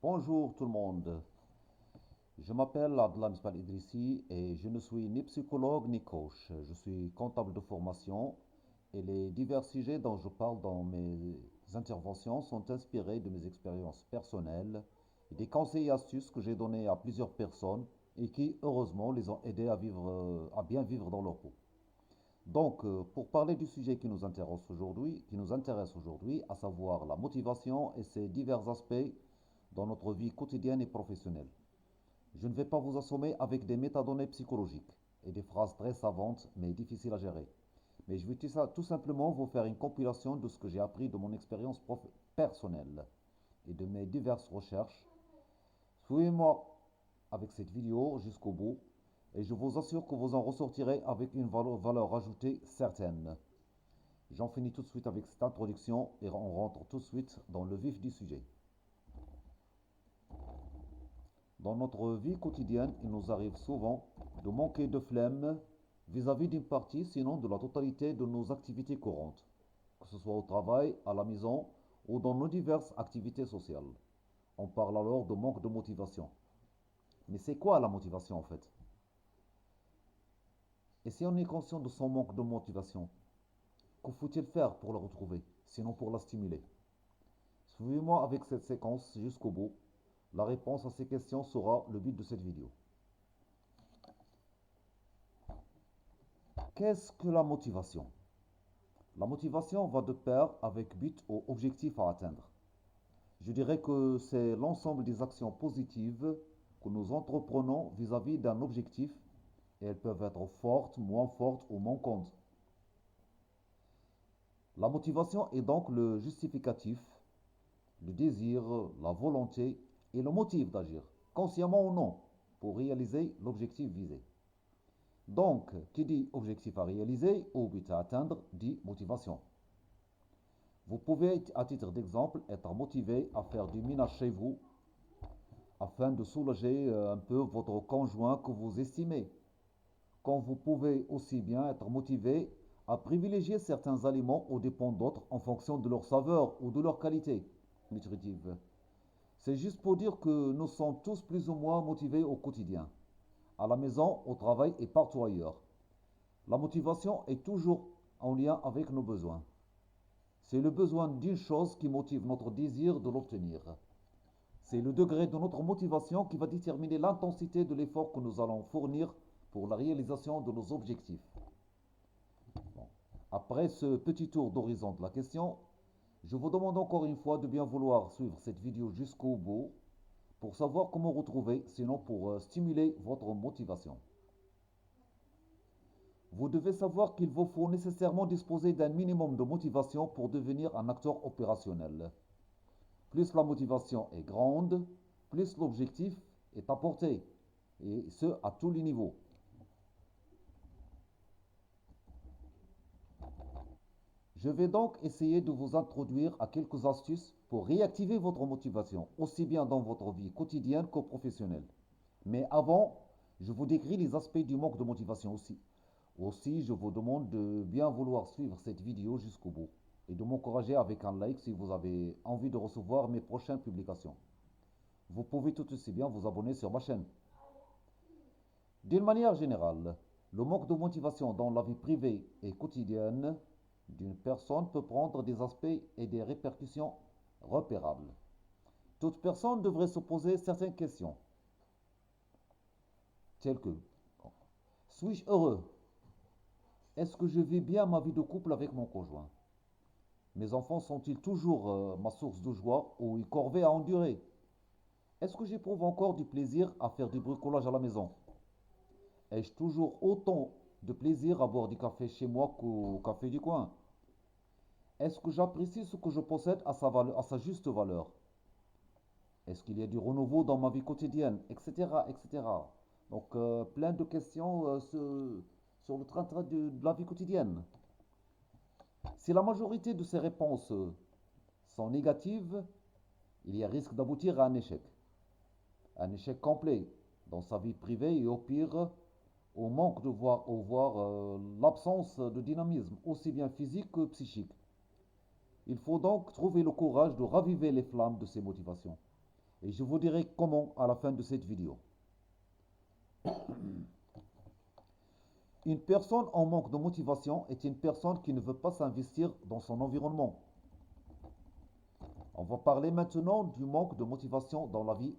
Bonjour tout le monde, je m'appelle Abdallah Misbal Idrissi et je ne suis ni psychologue ni coach. Je suis comptable de formation et les divers sujets dont je parle dans mes interventions sont inspirés de mes expériences personnelles et des conseils et astuces que j'ai donnés à plusieurs personnes et qui, heureusement, les ont aidés à vivre, à bien vivre dans leur peau. Pour parler du sujet qui nous intéresse aujourd'hui, à savoir la motivation et ses divers aspects dans notre vie quotidienne et professionnelle. Je ne vais pas vous assommer avec des métadonnées psychologiques et des phrases très savantes mais difficiles à gérer. Mais je vais tout simplement vous faire une compilation de ce que j'ai appris de mon expérience personnelle et de mes diverses recherches. Suivez-moi avec cette vidéo jusqu'au bout et je vous assure que vous en ressortirez avec une valeur ajoutée certaine. J'en finis tout de suite avec cette introduction et on rentre tout de suite dans le vif du sujet. Dans notre vie quotidienne, il nous arrive souvent de manquer de flemme vis-à-vis d'une partie, sinon de la totalité de nos activités courantes, que ce soit au travail, à la maison ou dans nos diverses activités sociales. On parle alors de manque de motivation. Mais c'est quoi la motivation en fait? Et si on est conscient de son manque de motivation, que faut-il faire pour la retrouver, sinon pour la stimuler? Suivez-moi avec cette séquence jusqu'au bout. La réponse à ces questions sera le but de cette vidéo. Qu'est-ce que la motivation? La motivation va de pair avec but ou objectif à atteindre. Je dirais que c'est l'ensemble des actions positives que nous entreprenons vis-à-vis d'un objectif et elles peuvent être fortes ou manquantes. La motivation est donc le justificatif, le désir, la volonté et le motif d'agir, consciemment ou non, pour réaliser l'objectif visé. Donc, qui dit objectif à réaliser ou but à atteindre dit motivation. Vous pouvez, à titre d'exemple, être motivé à faire du ménage chez vous afin de soulager un peu votre conjoint que vous estimez. Quand vous pouvez aussi bien être motivé à privilégier certains aliments aux dépens d'autres en fonction de leur saveur ou de leur qualité nutritive. C'est juste pour dire que nous sommes tous plus ou moins motivés au quotidien, à la maison, au travail et partout ailleurs. La motivation est toujours en lien avec nos besoins. C'est le besoin d'une chose qui motive notre désir de l'obtenir. C'est le degré de notre motivation qui va déterminer l'intensité de l'effort que nous allons fournir pour la réalisation de nos objectifs. Bon. Après ce petit tour d'horizon de la question, je vous demande encore une fois de bien vouloir suivre cette vidéo jusqu'au bout pour savoir comment retrouver, sinon pour stimuler votre motivation. Vous devez savoir qu'il vous faut nécessairement disposer d'un minimum de motivation pour devenir un acteur opérationnel. Plus la motivation est grande, plus l'objectif est apporté, et ce à tous les niveaux. Je vais donc essayer de vous introduire à quelques astuces pour réactiver votre motivation, aussi bien dans votre vie quotidienne que professionnelle. Mais avant, je vous décris les aspects du manque de motivation aussi. Aussi, je vous demande de bien vouloir suivre cette vidéo jusqu'au bout et de m'encourager avec un like si vous avez envie de recevoir mes prochaines publications. Vous pouvez tout aussi bien vous abonner sur ma chaîne. D'une manière générale, le manque de motivation dans la vie privée et quotidienne d'une personne peut prendre des aspects et des répercussions repérables. Toute personne devrait se poser certaines questions, telles que suis-je heureux? Est-ce que je vis bien ma vie de couple avec mon conjoint? Mes enfants sont-ils toujours ma source de joie ou une corvée à endurer? Est-ce que j'éprouve encore du plaisir à faire du bricolage à la maison? Ai-je toujours autant de plaisir à boire du café chez moi qu'au café du coin? Est-ce que j'apprécie ce que je possède à sa juste valeur? Est-ce qu'il y a du renouveau dans ma vie quotidienne? Etc. etc. Donc, plein de questions sur le train-train de la vie quotidienne. Si la majorité de ces réponses sont négatives, il y a risque d'aboutir à un échec. Un échec complet dans sa vie privée et au pire, au manque de voir, au voir l'absence de dynamisme, aussi bien physique que psychique. Il faut donc trouver le courage de raviver les flammes de ces motivations. Et je vous dirai comment à la fin de cette vidéo. Une personne en manque de motivation est une personne qui ne veut pas s'investir dans son environnement. On va parler maintenant du manque de motivation dans la vie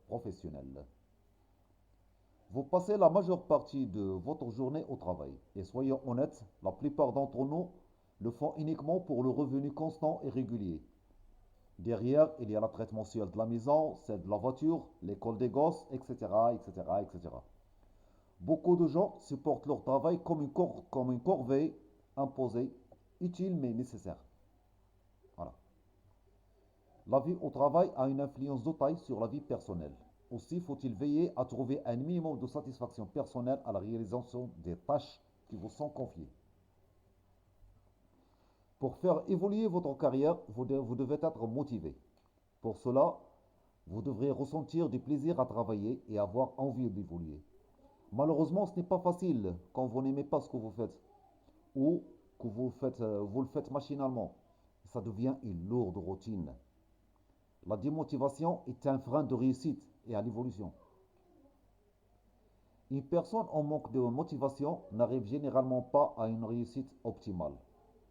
professionnelle. Vous passez la majeure partie de votre journée au travail. Et soyons honnêtes, la plupart d'entre nous le font uniquement pour le revenu constant et régulier. Derrière, il y a la traite mensuelle de la maison, celle de la voiture, l'école des gosses, etc., etc., etc. Beaucoup de gens supportent leur travail comme une corvée imposée, utile mais nécessaire. Voilà. La vie au travail a une influence de taille sur la vie personnelle. Aussi faut-il veiller à trouver un minimum de satisfaction personnelle à la réalisation des tâches qui vous sont confiées. Pour faire évoluer votre carrière, vous devez être motivé. Pour cela, vous devrez ressentir du plaisir à travailler et avoir envie d'évoluer. Malheureusement, ce n'est pas facile quand vous n'aimez pas ce que vous faites ou que vous le faites machinalement. Ça devient une lourde routine. La démotivation est un frein de réussite et à l'évolution. Une personne en manque de motivation n'arrive généralement pas à une réussite optimale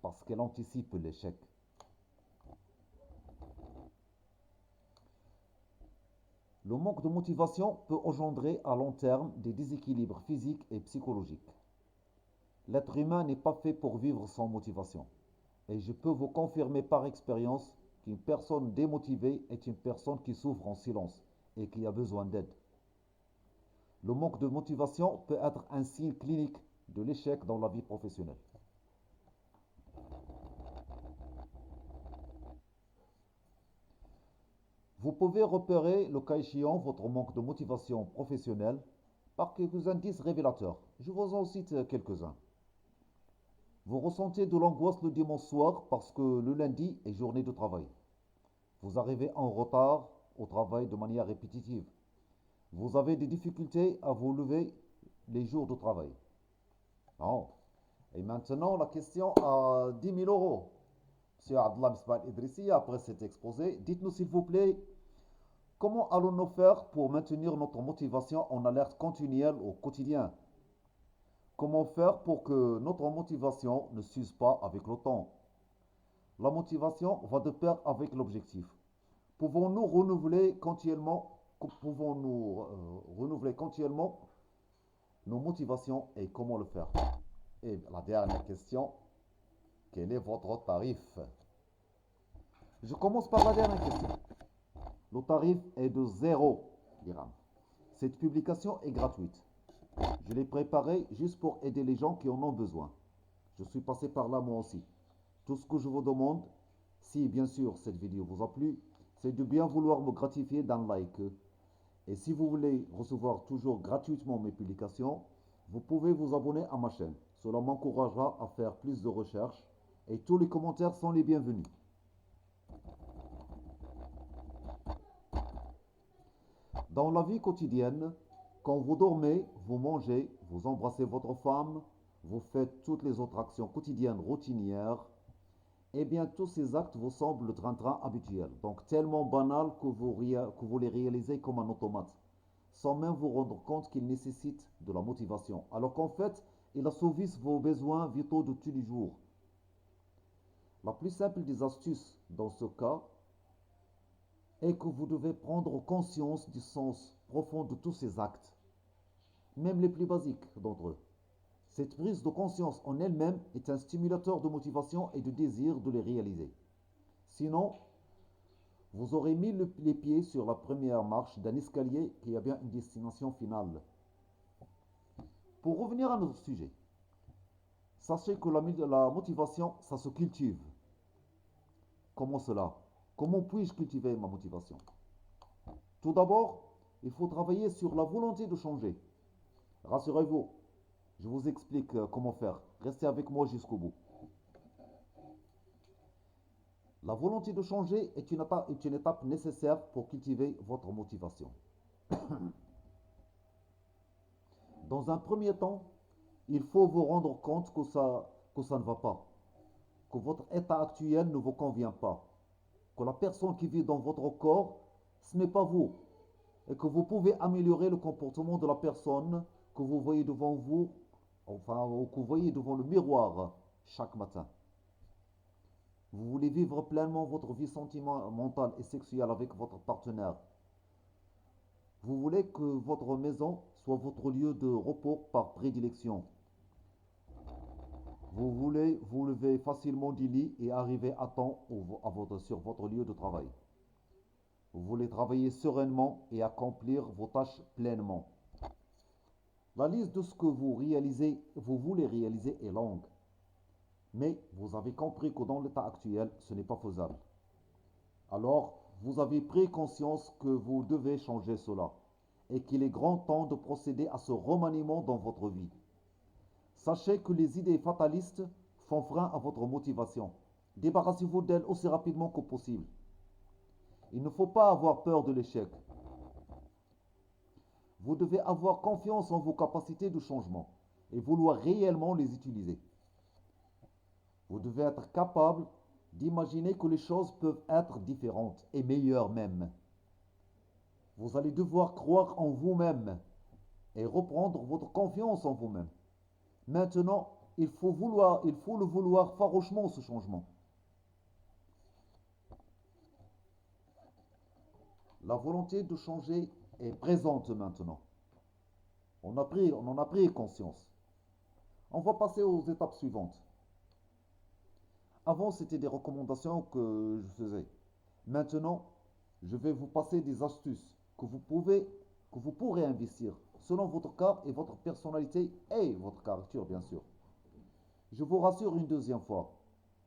parce qu'elle anticipe l'échec. Le manque de motivation peut engendrer à long terme des déséquilibres physiques et psychologiques. L'être humain n'est pas fait pour vivre sans motivation. Et je peux vous confirmer par expérience qu'une personne démotivée est une personne qui souffre en silence et qui a besoin d'aide. Le manque de motivation peut être un signe clinique de l'échec dans la vie professionnelle. Vous pouvez repérer, le cas échéant, votre manque de motivation professionnelle par quelques indices révélateurs. Je vous en cite quelques-uns. Vous ressentez de l'angoisse le dimanche soir parce que le lundi est journée de travail. Vous arrivez en retard au travail de manière répétitive. Vous avez des difficultés à vous lever les jours de travail. Non. Et maintenant, la question à 10 000 euros. Monsieur Abdallah Misbah Idrissi, après cet exposé, dites-nous s'il vous plaît, comment allons-nous faire pour maintenir notre motivation en alerte continuelle au quotidien? Comment faire pour que notre motivation ne s'use pas avec le temps? La motivation va de pair avec l'objectif. Pouvons-nous renouveler continuellement, pouvons-nous renouveler continuellement nos motivations et comment le faire? Et la dernière question, quel est votre tarif? Je commence par la dernière question. Le tarif est de 0 dirham. Cette publication est gratuite. Je l'ai préparée juste pour aider les gens qui en ont besoin. Je suis passé par là moi aussi. Tout ce que je vous demande, si bien sûr cette vidéo vous a plu, c'est de bien vouloir me gratifier d'un like. Et si vous voulez recevoir toujours gratuitement mes publications, vous pouvez vous abonner à ma chaîne. Cela m'encouragera à faire plus de recherches et tous les commentaires sont les bienvenus. Dans la vie quotidienne, quand vous dormez, vous mangez, vous embrassez votre femme, vous faites toutes les autres actions quotidiennes routinières, eh bien tous ces actes vous semblent le train-train habituel, donc tellement banal que vous les réalisez comme un automate, sans même vous rendre compte qu'ils nécessitent de la motivation, alors qu'en fait, ils assouvissent vos besoins vitaux de tous les jours. La plus simple des astuces dans ce cas est que vous devez prendre conscience du sens profond de tous ces actes, même les plus basiques d'entre eux. Cette prise de conscience en elle-même est un stimulateur de motivation et de désir de les réaliser. Sinon, vous aurez mis les pieds sur la première marche d'un escalier qui a bien une destination finale. Pour revenir à notre sujet, sachez que la motivation, ça se cultive. Comment cela? Comment puis-je cultiver ma motivation? Tout d'abord, il faut travailler sur la volonté de changer. Rassurez-vous, je vous explique comment faire. Restez avec moi jusqu'au bout. La volonté de changer est une étape nécessaire pour cultiver votre motivation. Dans un premier temps, il faut vous rendre compte que ça ne va pas, que votre état actuel ne vous convient pas, que la personne qui vit dans votre corps, ce n'est pas vous et que vous pouvez améliorer le comportement de la personne que vous voyez devant vous, enfin, ou que vous voyez devant le miroir chaque matin. Vous voulez vivre pleinement votre vie sentimentale et sexuelle avec votre partenaire. Vous voulez que votre maison soit votre lieu de repos par prédilection. Vous voulez vous lever facilement du lit et arriver à temps sur votre lieu de travail. Vous voulez travailler sereinement et accomplir vos tâches pleinement. La liste de ce que vous voulez réaliser est longue. Mais vous avez compris que dans l'état actuel, ce n'est pas faisable. Alors, vous avez pris conscience que vous devez changer cela et qu'il est grand temps de procéder à ce remaniement dans votre vie. Sachez que les idées fatalistes font frein à votre motivation. Débarrassez-vous d'elles aussi rapidement que possible. Il ne faut pas avoir peur de l'échec. Vous devez avoir confiance en vos capacités de changement et vouloir réellement les utiliser. Vous devez être capable d'imaginer que les choses peuvent être différentes et meilleures même. Vous allez devoir croire en vous-même et reprendre votre confiance en vous-même. Maintenant, il faut le vouloir farouchement ce changement. La volonté de changer est présente maintenant. On en a pris conscience. On va passer aux étapes suivantes. Avant, c'était des recommandations que je faisais. Maintenant, je vais vous passer des astuces que vous pourrez investir selon votre cas et votre personnalité et votre caractère, bien sûr. Je vous rassure une deuxième fois.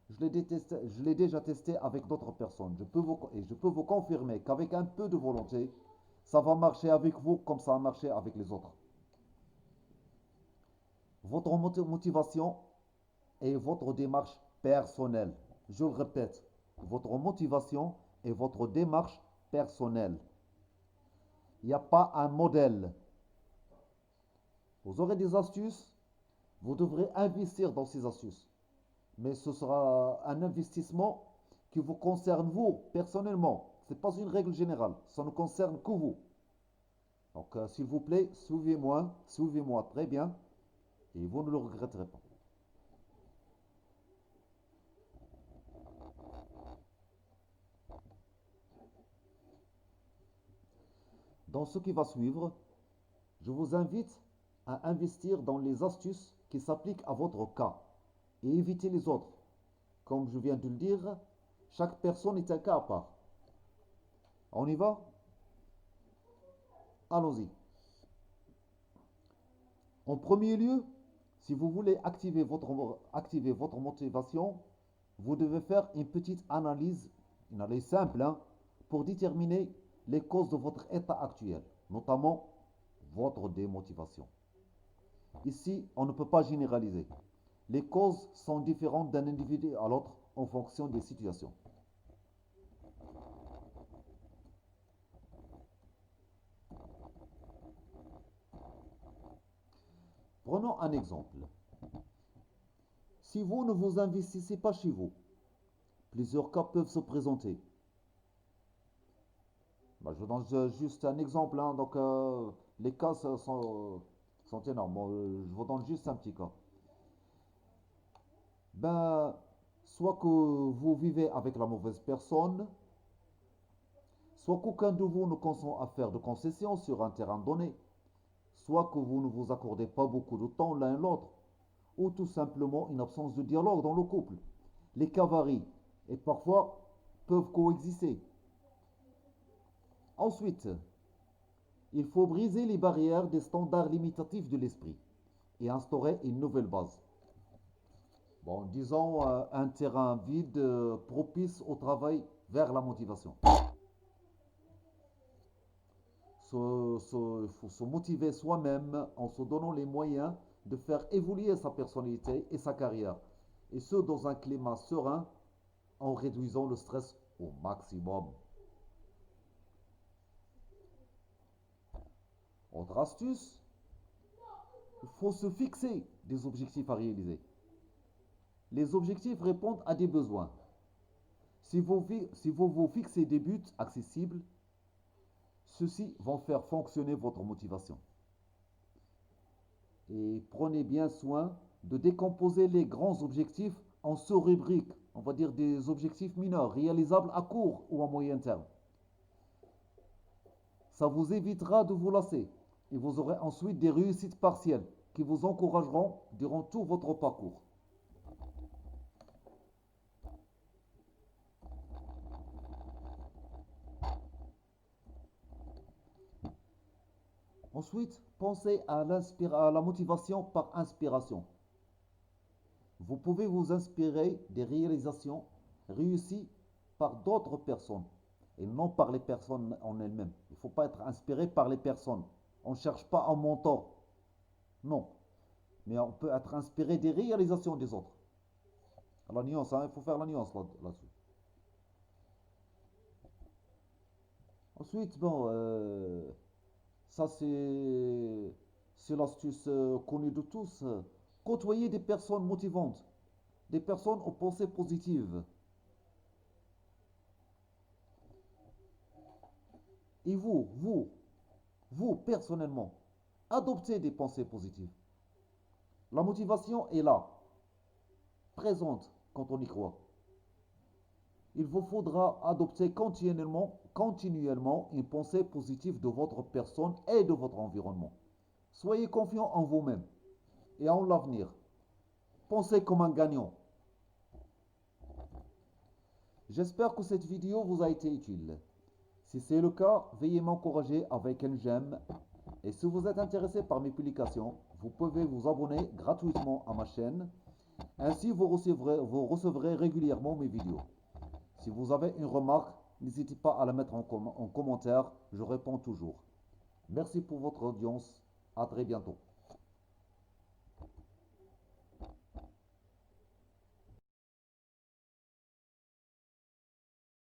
Je l'ai déjà testé avec d'autres personnes. Je peux vous confirmer qu'avec un peu de volonté, ça va marcher avec vous comme ça a marché avec les autres. Votre motivation et votre démarche personnelle. Je le répète, votre motivation et votre démarche personnelle. Il n'y a pas un modèle. Vous aurez des astuces, vous devrez investir dans ces astuces. Mais ce sera un investissement qui vous concerne vous, personnellement. Ce n'est pas une règle générale, ça ne concerne que vous. Donc, s'il vous plaît, suivez-moi très bien, et vous ne le regretterez pas. Dans ce qui va suivre, je vous invite à investir dans les astuces qui s'appliquent à votre cas et éviter les autres. Comme je viens de le dire, chaque personne est un cas à part. On y va? Allons-y. En premier lieu, si vous voulez activer votre motivation, vous devez faire une analyse simple, hein, pour déterminer les causes de votre état actuel, notamment votre démotivation. Ici, on ne peut pas généraliser. Les causes sont différentes d'un individu à l'autre en fonction des situations. Prenons un exemple. Si vous ne vous investissez pas chez vous, plusieurs cas peuvent se présenter. Je vous donne juste un exemple, hein. Donc, les cas sont énormes. Bon, je vous donne juste un petit cas. Ben, soit que vous vivez avec la mauvaise personne, soit qu'aucun de vous ne consent à faire de concessions sur un terrain donné, soit que vous ne vous accordez pas beaucoup de temps l'un l'autre, ou tout simplement une absence de dialogue dans le couple. Les cas varient et parfois peuvent coexister. Ensuite, il faut briser les barrières des standards limitatifs de l'esprit et instaurer une nouvelle base. Bon, disons un terrain vide propice au travail vers la motivation. Il faut se motiver soi-même en se donnant les moyens de faire évoluer sa personnalité et sa carrière. Et ce, dans un climat serein, en réduisant le stress au maximum. Autre astuce, il faut se fixer des objectifs à réaliser. Les objectifs répondent à des besoins. Si vous vous fixez des buts accessibles, Ceux-ci vont faire fonctionner votre motivation. Et prenez bien soin de décomposer les grands objectifs en sous-rubriques, on va dire des objectifs mineurs, réalisables à court ou à moyen terme. Ça vous évitera de vous lasser et vous aurez ensuite des réussites partielles qui vous encourageront durant tout votre parcours. Ensuite, pensez à la motivation par inspiration. Vous pouvez vous inspirer des réalisations réussies par d'autres personnes et non par les personnes en elles-mêmes. Il ne faut pas être inspiré par les personnes. On ne cherche pas un mentor. Non. Mais on peut être inspiré des réalisations des autres. La nuance, hein, il faut faire la nuance là-dessus. Ensuite, bon, ça c'est l'astuce connue de tous. Côtoyer des personnes motivantes, des personnes aux pensées positives. Et vous, personnellement, adoptez des pensées positives. La motivation est là, présente quand on y croit. Il vous faudra adopter continuellement une pensée positive de votre personne et de votre environnement. Soyez confiant en vous-même et en l'avenir. Pensez comme un gagnant. J'espère que cette vidéo vous a été utile. Si c'est le cas, veuillez m'encourager avec un j'aime. Et si vous êtes intéressé par mes publications, vous pouvez vous abonner gratuitement à ma chaîne. Ainsi, vous recevrez régulièrement mes vidéos. Si vous avez une remarque, n'hésitez pas à la mettre en commentaire, je réponds toujours. Merci pour votre audience, à très bientôt.